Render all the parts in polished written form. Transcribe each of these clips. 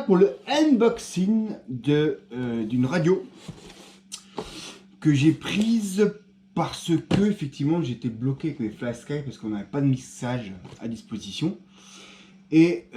pour le unboxing d'une radio que j'ai prise parce que effectivement j'étais bloqué avec mes FlySky parce qu'on n'avait pas de mixage à disposition. Et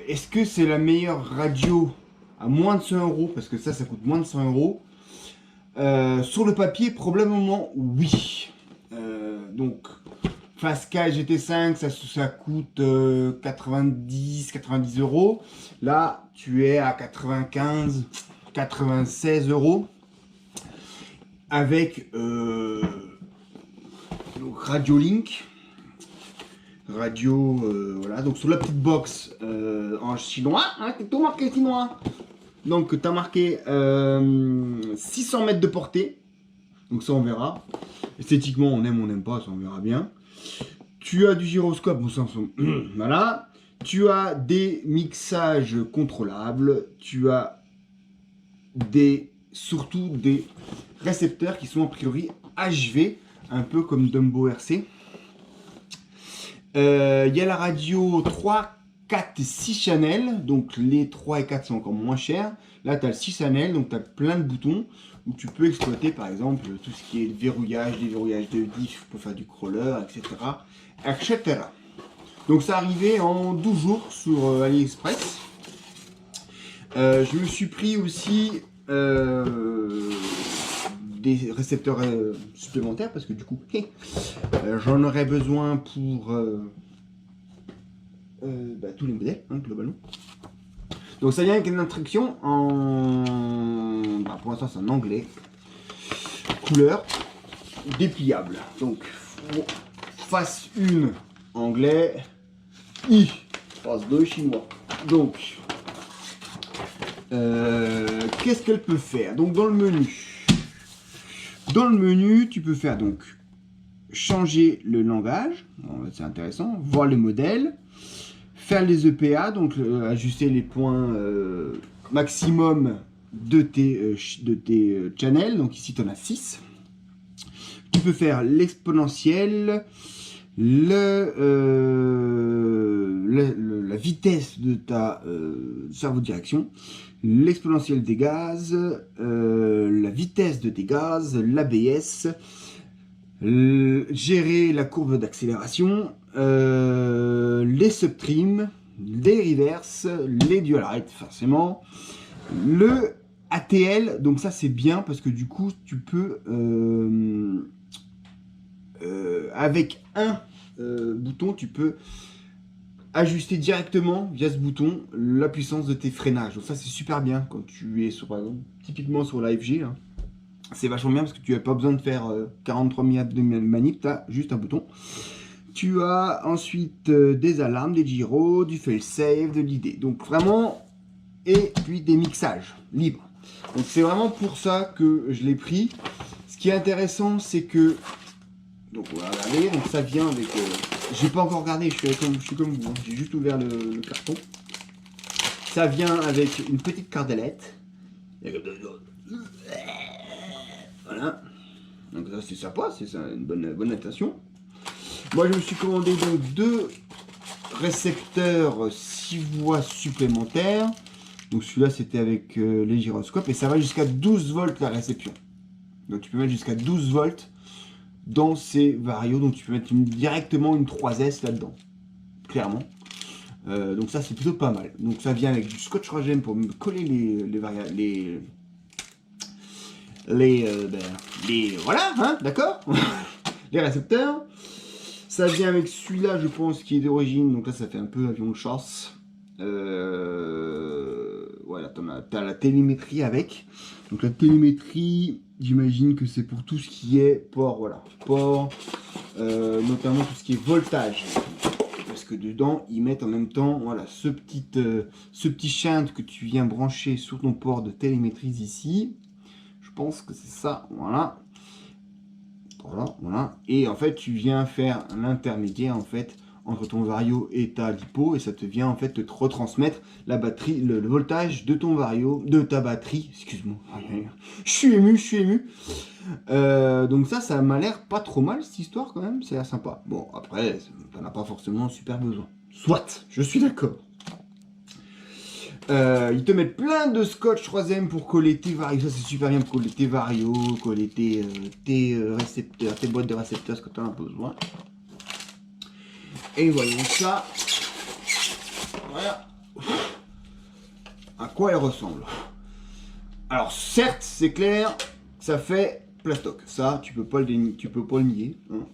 est-ce que c'est la meilleure radio à moins de 100 € parce que ça coûte moins de 100 €. Sur le papier, probablement oui. Donc FlySky GT5 ça coûte 90 €. Là tu es à 95 96 € avec donc Radiolink voilà, donc sur la petite box en chinois, hein, c'est tout marqué chinois. Donc tu as marqué 600 mètres de portée, donc ça on verra. Esthétiquement on aime ou on n'aime pas, ça on verra bien. Tu as du gyroscope, bon, ça, voilà. Tu as des mixages contrôlables, tu as surtout des récepteurs qui sont a priori HV, un peu comme Dumbo RC. Il y a la radio 3, 4 et 6 channels, donc les 3 et 4 sont encore moins chers. Là tu as le 6 channels, donc tu as plein de boutons où tu peux exploiter par exemple tout ce qui est verrouillage, déverrouillage de diff pour faire du crawler, etc. Donc ça arrivait en 12 jours sur AliExpress. Je me suis pris aussi des récepteurs supplémentaires parce que du coup j'en aurais besoin pour tous les modèles, hein, globalement. Donc ça vient avec une instruction en pour l'instant c'est en anglais, couleur dépliable. Donc face 1 anglais, face 2 chinois. Donc qu'est-ce qu'elle peut faire? Donc dans le menu tu peux faire donc changer le langage, bon, c'est intéressant, voir le modèle, faire les EPA, donc ajuster les points maximum de tes channels, donc ici tu en as 6. Tu peux faire l'exponentiel, la vitesse de ta cerveau de direction, l'exponentiel des gaz, la vitesse de tes gaz, l'ABS, gérer la courbe d'accélération, les subtrims, les reverse, les dual rate forcément, le ATL, donc ça c'est bien parce que du coup tu peux avec un bouton tu peux ajuster directement via ce bouton la puissance de tes freinages. Donc ça c'est super bien quand tu es sur, par exemple, typiquement sur la FG, hein. C'est vachement bien parce que tu n'as pas besoin de faire 43 000 de manip, tu as juste un bouton. Tu as ensuite des alarmes, des gyros, du fail-safe, de l'ID. Donc vraiment, et puis des mixages libres. Donc c'est vraiment pour ça que je l'ai pris. Ce qui est intéressant, c'est que, donc on va regarder, donc ça vient avec, j'ai pas encore regardé, je suis comme vous, hein. J'ai juste ouvert le carton. Ça vient avec une petite cardelette. Voilà, donc ça c'est sympa, c'est une bonne attention. Moi je me suis commandé donc 2 récepteurs 6 voies supplémentaires. Donc celui-là c'était avec les gyroscopes et ça va jusqu'à 12 volts la réception. Donc tu peux mettre jusqu'à 12 volts dans ces varios, donc tu peux mettre directement une 3S là-dedans, clairement. Donc ça c'est plutôt pas mal. Donc ça vient avec du scotch rogène pour me coller voilà, hein, d'accord. Les récepteurs. Ça vient avec celui-là, je pense, qui est d'origine. Donc là, ça fait un peu avion de chasse. Voilà, t'as la télémétrie avec. Donc la télémétrie, j'imagine que c'est pour tout ce qui est port, voilà, port, notamment tout ce qui est voltage. Parce que dedans, ils mettent en même temps, voilà, ce petit shunt que tu viens brancher sur ton port de télémétrie ici. Je pense que c'est ça, voilà. Voilà. Et en fait, tu viens faire l'intermédiaire en fait entre ton vario et ta lipo, et ça te vient en fait te retransmettre la batterie, le voltage de ton vario, de ta batterie. Excuse-moi, je suis ému. Donc ça m'a l'air pas trop mal cette histoire quand même, ça a l'air sympa. Bon après, t'en as pas forcément super besoin. Soit, je suis d'accord. Ils te mettent plein de scotch 3M pour coller tes varios. Ça, c'est super bien pour coller tes varios, coller tes récepteurs, tes boîtes de récepteurs, ce que tu en as besoin. Et voyons ça. Voilà. À quoi elle ressemble. Alors, certes, c'est clair, ça fait plastoc. Ça, tu peux pas le nier. Hein.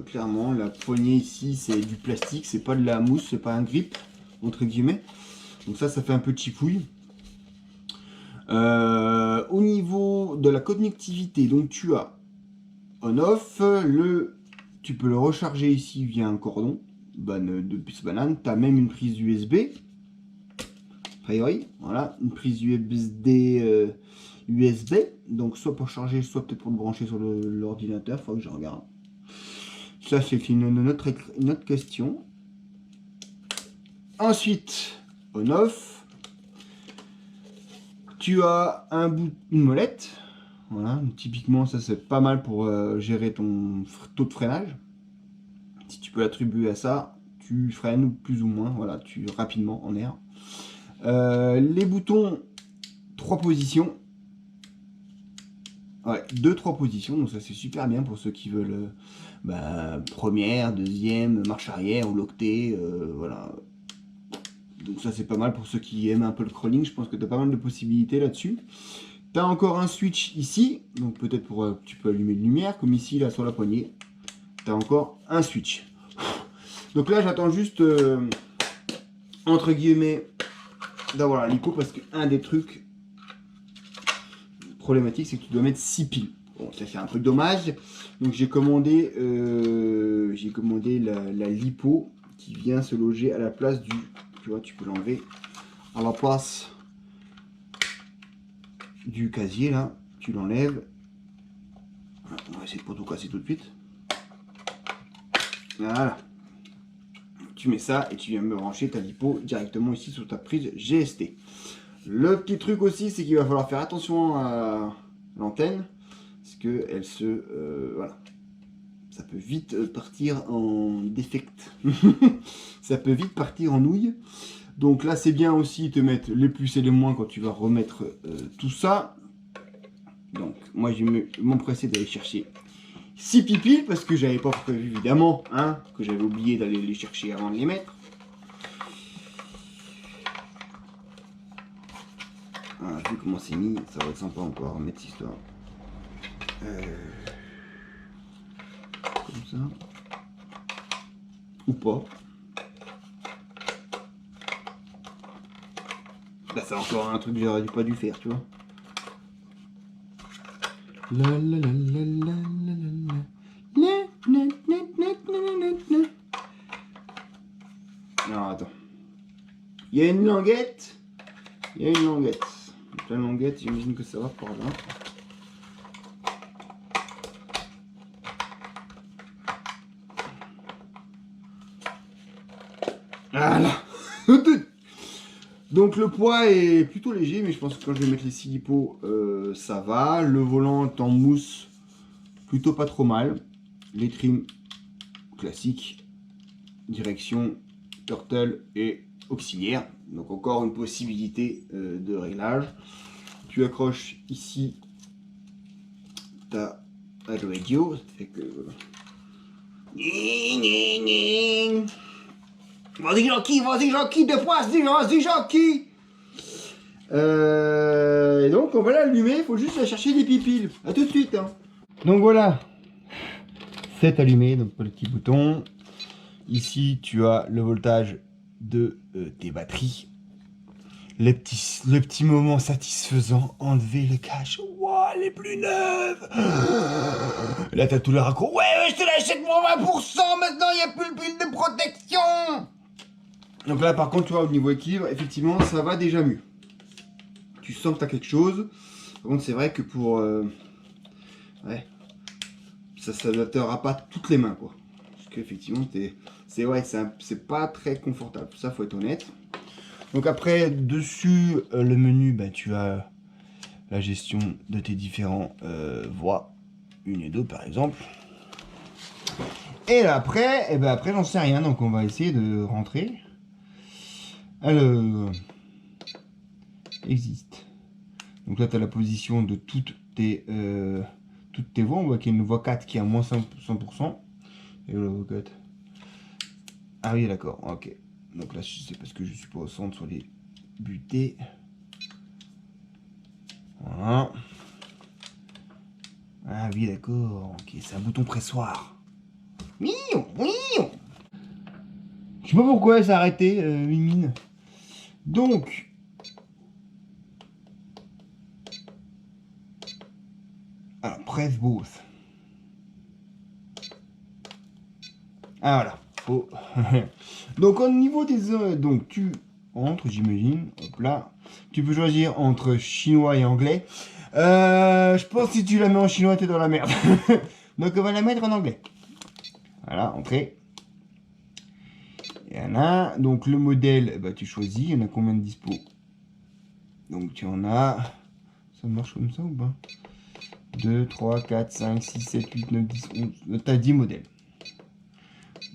Clairement, la poignée ici, c'est du plastique, c'est pas de la mousse, c'est pas un grip, entre guillemets. Donc ça fait un peu chipouille. Au niveau de la connectivité, donc tu as on-off, tu peux le recharger ici via un cordon de puce banane. Tu as même une prise USB, a priori, voilà, une prise USB, donc soit pour charger, soit peut-être pour le brancher sur l'ordinateur, il faut que je regarde. Ça c'est une autre question. Ensuite, on-off, tu as une molette, voilà, typiquement ça c'est pas mal pour gérer ton taux de freinage. Si tu peux l'attribuer à ça, tu freines plus ou moins, voilà, rapidement en air. Les boutons, 3 positions. Ouais, 2-3 positions, donc ça c'est super bien pour ceux qui veulent première, deuxième, marche arrière ou l'octet, voilà. Donc ça c'est pas mal pour ceux qui aiment un peu le crawling, je pense que tu as pas mal de possibilités là-dessus. Tu as encore un switch ici, donc peut-être tu peux allumer une lumière, comme ici là sur la poignée. Tu as encore un switch. Donc là j'attends juste, entre guillemets, d'avoir la lipo, parce qu'un des trucs problématiques c'est que tu dois mettre 6 piles. Bon, ça c'est un peu dommage, donc j'ai commandé la lipo qui vient se loger à la place du... Tu vois, tu peux l'enlever à la place du casier là, tu l'enlèves. On va essayer de pas tout casser tout de suite. Voilà. Tu mets ça et tu viens me brancher ta lipo directement ici sur ta prise GST. Le petit truc aussi, c'est qu'il va falloir faire attention à l'antenne, parce que elle voilà. Ça peut vite partir en défect. Ça peut vite partir en nouille. Donc là, c'est bien aussi de mettre les plus et les moins quand tu vas remettre tout ça. Donc moi, je vais m'empresser d'aller chercher 6 pipiles, parce que j'avais pas prévu, évidemment, hein, que j'avais oublié d'aller les chercher avant de les mettre. Voilà, vu comment c'est mis, ça va être sympa encore à mettre cette histoire. Comme ça. Ou pas. Là, c'est encore un truc que j'aurais pas dû faire, tu vois. Alors, attends. Il y a une languette. Il y a une languette. Donc, la languette, j'imagine que ça va par là. Voilà. Donc le poids est plutôt léger, mais je pense que quand je vais mettre les 6 lipos, ça va. Le volant est en mousse, plutôt pas trop mal. Les trims classiques, direction, turtle et auxiliaire. Donc encore une possibilité de réglage. Tu accroches ici ta radio, ça fait que... Vas-y Jean-Qui, deux fois, vas-y Jean-Qui. Et donc on va l'allumer, il faut juste chercher des pipiles. A tout de suite. Hein. Donc voilà, c'est allumé, donc le petit bouton. Ici tu as le voltage de tes batteries. Le petit moment satisfaisant, enlever le cache. Wow, elle est plus neuve. Là t'as tout le raccord. Ouais, je te l'achète pour 20%, maintenant il n'y a plus le pile de protection. Donc là par contre tu vois au niveau équilibre, effectivement ça va déjà mieux. Tu sens que tu as quelque chose. Par contre c'est vrai que pour... ouais, ça ne t'aura pas toutes les mains quoi. Parce qu'effectivement c'est pas très confortable. Ça faut être honnête. Donc après dessus le menu, tu as la gestion de tes différents voies. 1 et 2 par exemple. Et là après, après j'en sais rien. Donc on va essayer de rentrer. Alors, existe. Donc là, tu as la position de toutes tes voix. On voit qu'il y a une voix 4 qui est à moins 100%. Et la voix 4. Ah oui, d'accord, ok. Donc là, c'est parce que je suis pas au centre sur les butées. Voilà. Ah oui, d'accord, ok, c'est un bouton pressoir. Oui, oui. Je sais pas pourquoi ça a arrêté, Mimine. Donc, alors, press both. Ah voilà. Oh. Donc au niveau des... donc tu entres, j'imagine. Hop là. Tu peux choisir entre chinois et anglais. Je pense que si tu la mets en chinois, t'es dans la merde. Donc on va la mettre en anglais. Voilà, entrée. Et voilà. Donc le modèle, bah, tu choisis. Il y en a combien de dispo? Donc tu en as... Ça marche comme ça ou pas? 2, 3, 4, 5, 6, 7, 8, 9, 10, 11. Tu as 10 modèles.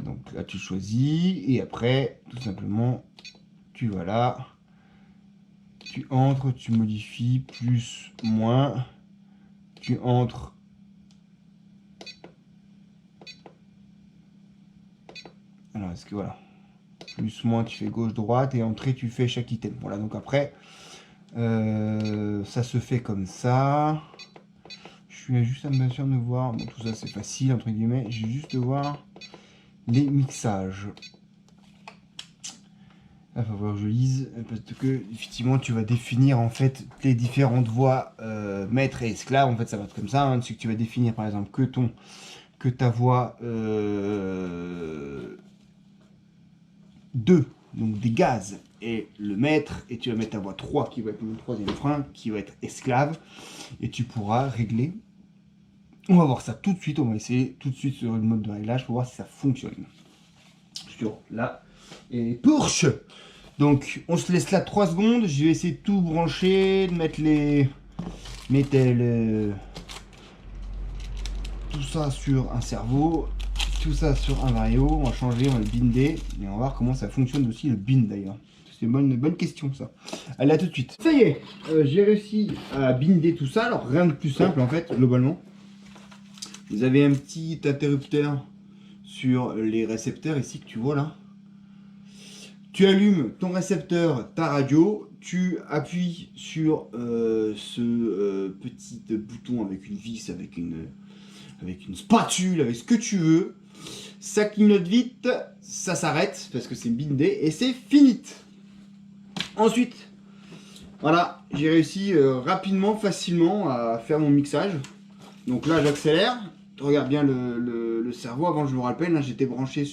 Donc là tu choisis et après tout simplement tu vas là, tu entres, tu modifies plus, moins, tu entres. Alors est-ce que voilà, plus, moins tu fais gauche, droite et entrée tu fais chaque item. Voilà donc après ça se fait comme ça. Je suis juste bien sûr de voir, bon tout ça c'est facile entre guillemets, j'ai juste de voir les mixages. Il va falloir que je lise parce que effectivement tu vas définir en fait les différentes voix maître et esclave. En fait ça va être comme ça, hein, c'est que tu vas définir par exemple que ta voix 2, donc des gaz, est le maître, et tu vas mettre ta voix 3 qui va être le troisième frein, qui va être esclave, et tu pourras régler. On va voir ça tout de suite, on va essayer tout de suite sur le mode de réglage pour voir si ça fonctionne. Sur là, et Porsche. Donc on se laisse là 3 secondes, je vais essayer de tout brancher, de mettre les tout ça sur un cerveau, tout ça sur un vario, on va changer, on va le binder, et on va voir comment ça fonctionne aussi le bind d'ailleurs. C'est une bonne question ça. Allez, à tout de suite. Ça y est, j'ai réussi à binder tout ça, alors rien de plus simple en fait, globalement. Vous avez un petit interrupteur sur les récepteurs ici que tu vois là. Tu allumes ton récepteur, ta radio, tu appuies sur ce petit bouton avec une vis, avec une spatule, avec ce que tu veux. Ça clignote vite, ça s'arrête parce que c'est bindé et c'est fini. Ensuite, voilà, j'ai réussi rapidement, facilement à faire mon mixage. Donc là, j'accélère. Regarde bien le cerveau. Avant, je vous rappelle, hein, j'étais branché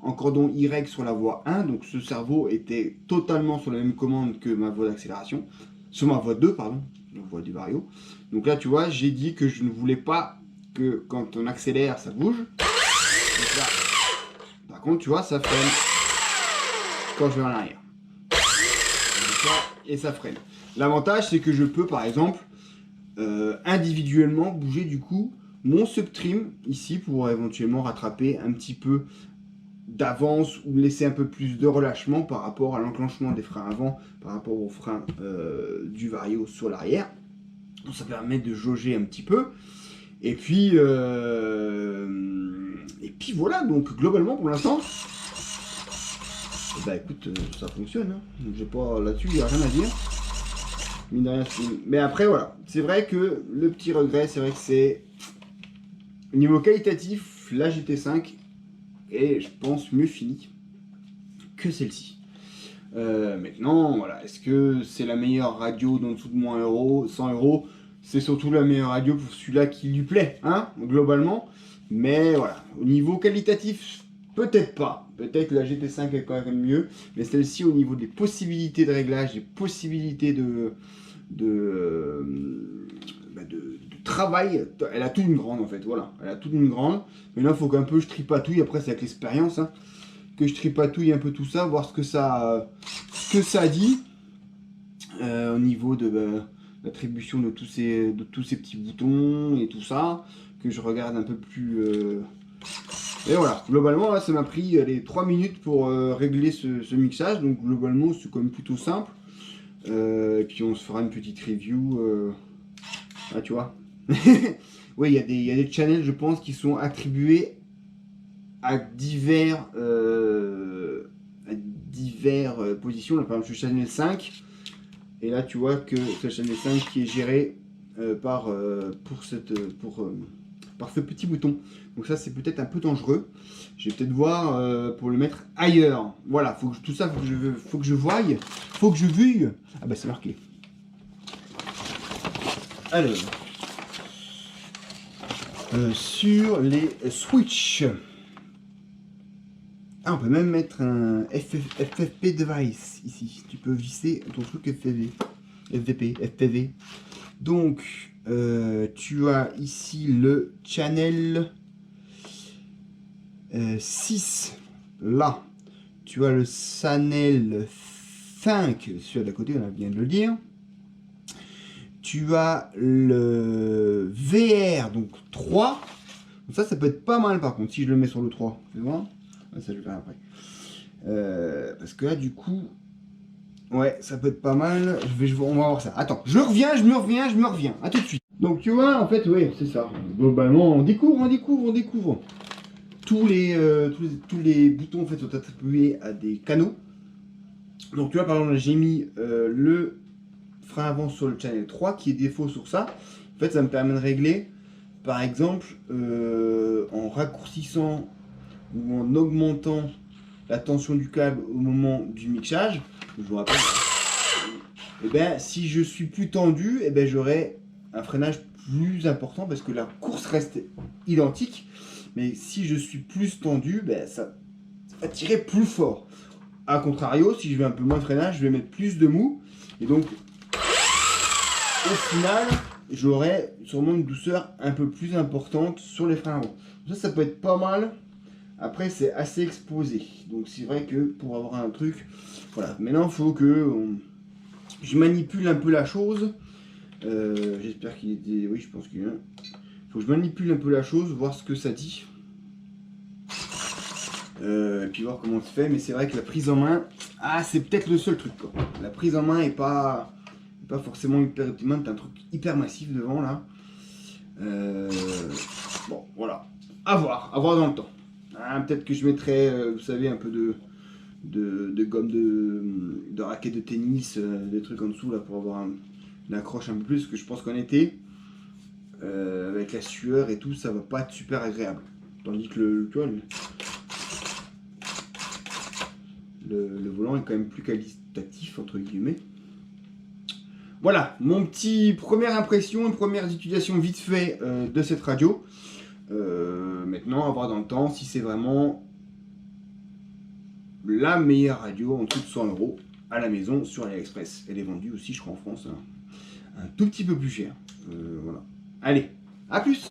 en cordon Y sur la voie 1. Donc ce cerveau était totalement sur la même commande que ma voie d'accélération. Sur ma voie 2, pardon, la voie du vario. Donc là, tu vois, j'ai dit que je ne voulais pas que quand on accélère, ça bouge. Donc là, par contre, tu vois, ça freine quand je vais en arrière. Et ça freine. L'avantage, c'est que je peux, par exemple, individuellement bouger du coup mon subtrim ici pour éventuellement rattraper un petit peu d'avance ou laisser un peu plus de relâchement par rapport à l'enclenchement des freins avant, par rapport aux freins du vario sur l'arrière. Donc ça permet de jauger un petit peu. Et puis voilà, donc globalement pour l'instant, bah écoute, ça fonctionne. Hein. J'ai pas là-dessus, il n'y a rien à dire. Mine de rien, mais après voilà, c'est vrai que le petit regret, c'est vrai que c'est au niveau qualitatif, la GT5 est, je pense, mieux finie que celle-ci. Maintenant, voilà, est-ce que c'est la meilleure radio d'en dessous de moins 100 €? C'est surtout la meilleure radio pour celui-là qui lui plaît, hein, globalement. Mais voilà, au niveau qualitatif, peut-être pas. Peut-être la GT5 est quand même mieux. Mais celle-ci, au niveau des possibilités de réglage, des possibilités de travail, elle a toute une grande en fait, voilà. Elle a toute une grande. Maintenant, il faut qu'un peu je tripatouille. Après, c'est avec l'expérience, hein, que je tripatouille un peu tout ça, voir ce que ça dit au niveau de l'attribution de tous ces petits boutons et tout ça, que je regarde un peu plus. Et voilà, globalement, là, ça m'a pris 3 minutes pour régler ce mixage, donc globalement, c'est quand même plutôt simple. Et puis on se fera une petite review. Ah, tu vois. Oui, il y a des channels, je pense, qui sont attribués à divers positions. Là, par exemple, je suis channel 5. Et là, tu vois que c'est le channel 5 qui est géré par ce petit bouton. Donc ça, c'est peut-être un peu dangereux. Je vais peut-être voir pour le mettre ailleurs. Voilà, tout ça, faut que je voie. Faut que je veuille. Ah bah c'est marqué. Alors, sur les Switch. Ah, on peut même mettre un FFP device ici. Tu peux visser ton truc FPV. Donc, tu as ici le channel 6. Là, tu as le channel 5, celui d'à côté, on vient de le dire. Tu as le VR, donc 3. Donc ça peut être pas mal par contre, si je le mets sur le 3. Fais voir. Ça, je vais faire après. Parce que là, du coup, ouais, ça peut être pas mal. On va voir ça. Attends, je me reviens. À tout de suite. Donc, tu vois, en fait, ouais, c'est ça. Globalement, on découvre. Tous les boutons, en fait, sont attribués à des canaux. Donc, tu vois, par exemple, j'ai mis le frein avant sur le channel 3, qui est défaut sur ça. En fait, ça me permet de régler, par exemple, en raccourcissant ou en augmentant la tension du câble au moment du mixage. Je vous rappelle, et ben, si je suis plus tendu, et ben, j'aurai un freinage plus important parce que la course reste identique. Mais si je suis plus tendu, ben, ça va tirer plus fort. A contrario, si je vais un peu moins de freinage, je vais mettre plus de mou. Et donc, au final, j'aurai sûrement une douceur un peu plus importante sur les freins avant. Ça peut être pas mal. Après, c'est assez exposé. Donc, c'est vrai que pour avoir un truc... Voilà. Maintenant, il faut que je manipule un peu la chose. J'espère qu'il était... Oui, je pense qu'il y a... Il faut que je manipule un peu la chose, voir ce que ça dit. Et puis voir comment c'est fait. Mais c'est vrai que la prise en main... Ah, c'est peut-être le seul truc, quoi. La prise en main est pas forcément hyper optimale. T'as un truc hyper massif devant, là. Bon, voilà. À voir dans le temps. Ah, peut-être que je mettrai, vous savez, un peu de gomme de raquette de tennis, des trucs en dessous là pour avoir une accroche un peu plus, parce que je pense qu'en été, avec la sueur et tout, ça va pas être super agréable. Tandis que tu vois, le volant est quand même plus qualitatif, entre guillemets. Voilà, mon petit première impression, une première utilisation vite fait de cette radio. Maintenant, à voir dans le temps si c'est vraiment la meilleure radio en dessous de 100 € à la maison sur AliExpress. Elle est vendue aussi, je crois, en France, un tout petit peu plus cher. Voilà. Allez, à plus!